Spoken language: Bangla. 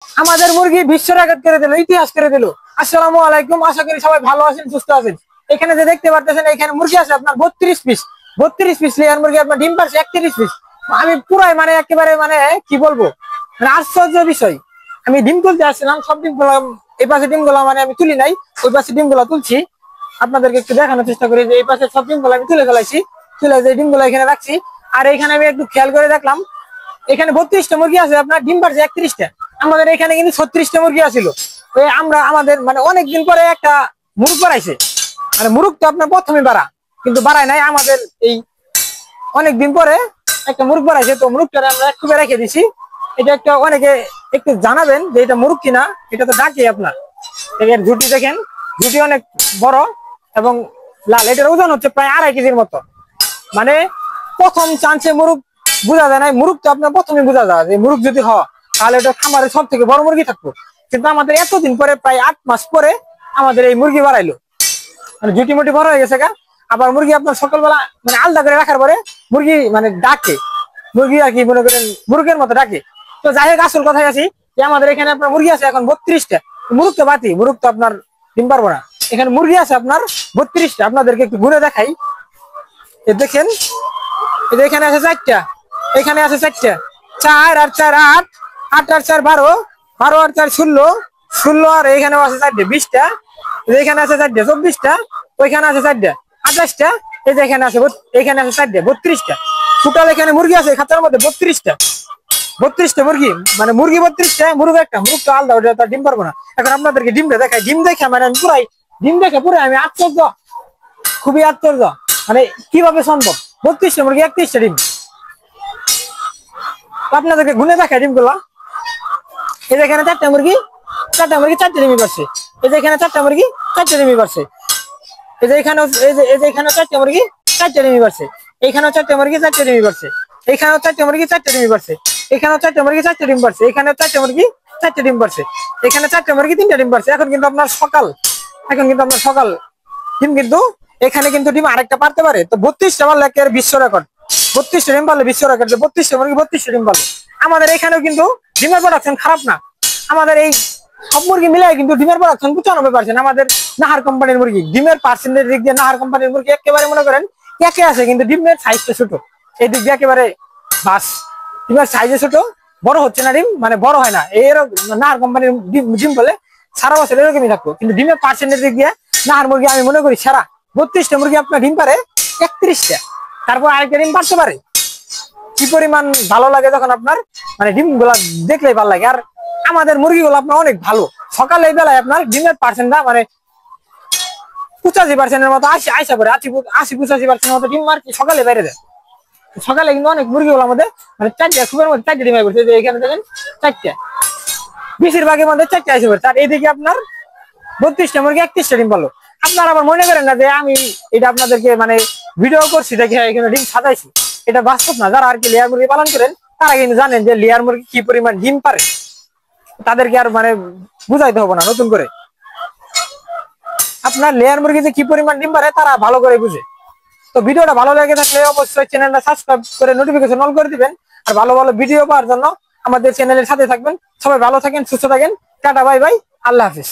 আমাদের মুরগি বিশ্ব রেকর্ড করে দিল, ইতিহাস করে দিল। আসসালামু আলাইকুম, আশা করি সবাই ভালো আছেন, সুস্থ আছেন। এখানে যে দেখতে পারতেছেন, এখানে মুরগি আছে আপনার 32 পিস। 32 পিস লেয়ার মুরগি, আপনার ডিম পারছে 31 পিস। আমি পুরাই মানে একেবারে মানে কি বলবো, মানে আশ্চর্য বিষয়। আমি ডিম তুলতে আসছিলাম, সব ডিম গুলা এই পাশে ডিম গুলা মানে আমি তুলি নাই, ওই পাশে ডিম গুলা তুলছি। আপনাদেরকে একটু দেখানোর চেষ্টা করি যে এই পাশে সব ডিম গুলা আমি তুলে ফেলাইছি, তুলে যে ডিম গুলা এখানে রাখছি। আর এখানে আমি একটু খেয়াল করে দেখলাম, এখানে 32টা মুরগি আছে, আপনার ডিম পারছে 31টা। আমাদের এখানে কিন্তু 36টা মুরগি আছিল। আমরা আমাদের মানে অনেকদিন পরে একটা মুরগ বাড়াইছে, মানে মুরগ তো আপনার প্রথমে বাড়া, কিন্তু বাড়ায় নাই। আমাদের এই অনেকদিন পরে একটা মুরগ বাড়াইছে, তো মুরগটা আমরা একটু রেখে দিছি। এটা একটা অনেকে একটু জানাবেন যে এটা মুরগ কিনা। এটা তো ডাকি আপনার, এর ঝুটি দেখেন, ঝুটি অনেক বড় এবং লাল। এটার ওজন হচ্ছে প্রায় 2.5 কেজির মতো। মানে প্রথম চান্সে মুরগ বোঝা যায় না, মুরগ তো আপনার প্রথমে বোঝা যায় যে মুরগ যদি হয় তাহলে এটা খামারে সব থেকে বড় মুরগি থাকতো। কিন্তু আমাদের এতদিন পরে, প্রায় 8 মাস পরে আমাদের এই মুরগি বাড়াইলো, মানে ঝুটি মুটি বড় হয়ে গেছে গা। আবার মুরগি আপনার সকালবেলা মানে আলাদা করে রাখার পরে মুরগি মানে ডাকে, মুরগি আর কি মনে করেন মুরগের মতো ডাকে। তো যাই হোক, আসল কথায় আছি যে আমাদের এখানে আপনার মুরগি আছে এখন 32টা। মুরগ তো বাতি, মুরগ তো আপনার ডিম পারবো না। এখানে মুরগি আছে আপনার 32টা। আপনাদেরকে একটু ঘুরে দেখাই। দেখেন, এখানে আছে 4টা, এখানে আছে 4টা, 4 আর 4 8, 8 আর 4 12, 12 আর 4 16, 16 আর এখানেও আছে 4টে 20টা, এখানে আছে 4টে 24টা, ওইখানে আছে 4টে 28টা, এই যে এখানে আছে 4টে 32টা। টোটাল এখানে মুরগি আছে খাতার মধ্যে 32টা। 32টা মুরগি, মানে মুরগি 32টা, মুরগ একটা। মুরগ তো আলাদা, ওটা ডিম পারবো না। এখন আপনাদেরকে ডিমটা দেখাই। ডিম দেখে মানে আমি পুরাই, ডিম দেখে পুরো আমি আশ্চর্য, খুবই আশ্চর্য। মানে কিভাবে সম্ভব 32টা মুরগি 31টা ডিম। আপনাদেরকে গুনে দেখায় ডিম গুলা। এই যে এখানে 4টা মুরগি, 4টা মুরগি 4টে ডিমি পারছে। এই যে এখানে 4টা মুরগি 4টে ডিমি পারছে। এই যে এখানে, এই যে এখানে 4টা মুরগি 4টে ডিমি পারছে। এইখানেও 4টা মুরগি 4টে ডিমি পারছে। এইখানেও 4টা মুরগি 4টে ডিমি পারছে। এখানেও 4টা মুরগি 4টে ডিম পারছে। এখানেও 4টা মুরগি 4টে ডিম পারছে। এখানে 4টা মুরগি 3টে ডিম পারছে। এখন কিন্তু আপনার সকাল, এখন কিন্তু আপনার সকাল ডিম, কিন্তু এখানে কিন্তু ডিম আরেকটা পারতে পারে। তো 32টা পারলে একেবারে বিশ্ব রেকর্ড। 32টা ডিম পারলে বিশ্ব রেকর্ড, 32টা মুরগি 32টা ডিম পারলে। আমাদের এখানেও কিন্তু ডিমের প্রোডাকশন খারাপ না। আমাদের এই সব মুরগি মিলাই কিন্তু ডিমের প্রোডাকশন 95%। আমাদের নাহার কোম্পানির মুরগি ডিমের পার্সেন্টের দিক দিয়ে নাহার কোম্পানির মুরগি একেবারে মনে করেন একে আছে, কিন্তু ডিমের সাইজটা ছোট। এই দিক দিয়ে একেবারে বাস, ডিমের সাইজে ছোট, বড় হচ্ছে না ডিম, মানে বড় হয় না। নাহার কোম্পানির ডিম বলে সারা বছর এরকমই থাকবো। কিন্তু ডিমের পার্সেন্টের দিক দিয়ে নাহার মুরগি আমি মনে করি সেরা। 32টা মুরগি আপনার ডিম পারে 31টা, তারপর আরেকটা ডিম পারতে পারে। কি পরিমাণ ভালো লাগে যখন আপনার মানে ডিম গুলা দেখলেই ভালো লাগে। আর আমাদের মুরগিগুলো আপনার অনেক ভালো। সকালে এই বেলায় আপনার ডিমের পার্সেন্টটা মানে 85%-এর মতো আইসা পড়ে, 80-85%-এর মতো ডিম আর কি সকালে বাইরে দেয়। সকালে কিন্তু অনেক মুরগিগুলো আমাদের মানে 4টা সুপের মধ্যে 4টে ডিম করছে। যে এখানে দেখেন 4টা, বেশিরভাগের মধ্যে 4টা আইসা পড়ছে। আর এইদিকে আপনার 32টা মুরগি 31টা ডিম পালো। আপনারা আবার মনে করেন না যে আমি এটা আপনাদেরকে মানে ভিডিও করছি দেখে এখানে ডিম সাজাইছি, এটা বাস্তব না। যারা আর কি লেয়ার মুরগি পালন করেন তারা কিন্তু জানেন যে লেয়ার মুরগি কি পরিমাণ ডিম পারে। তাদেরকে আর মানে বুঝাইতে হবে না নতুন করে। আপনার লেয়ার মুরগি যে কি পরিমাণ ডিম পারে তারা ভালো করে বুঝে। তো ভিডিওটা ভালো লেগে থাকলে অবশ্যই চ্যানেলটা সাবস্ক্রাইব করে নোটিফিকেশন অন করে দিবেন। আর ভালো ভালো ভিডিও পাওয়ার জন্য আমাদের চ্যানেলের সাথে থাকবেন। সবাই ভালো থাকেন, সুস্থ থাকেন। টাটা, বাই বাই, আল্লাহ হাফিজ।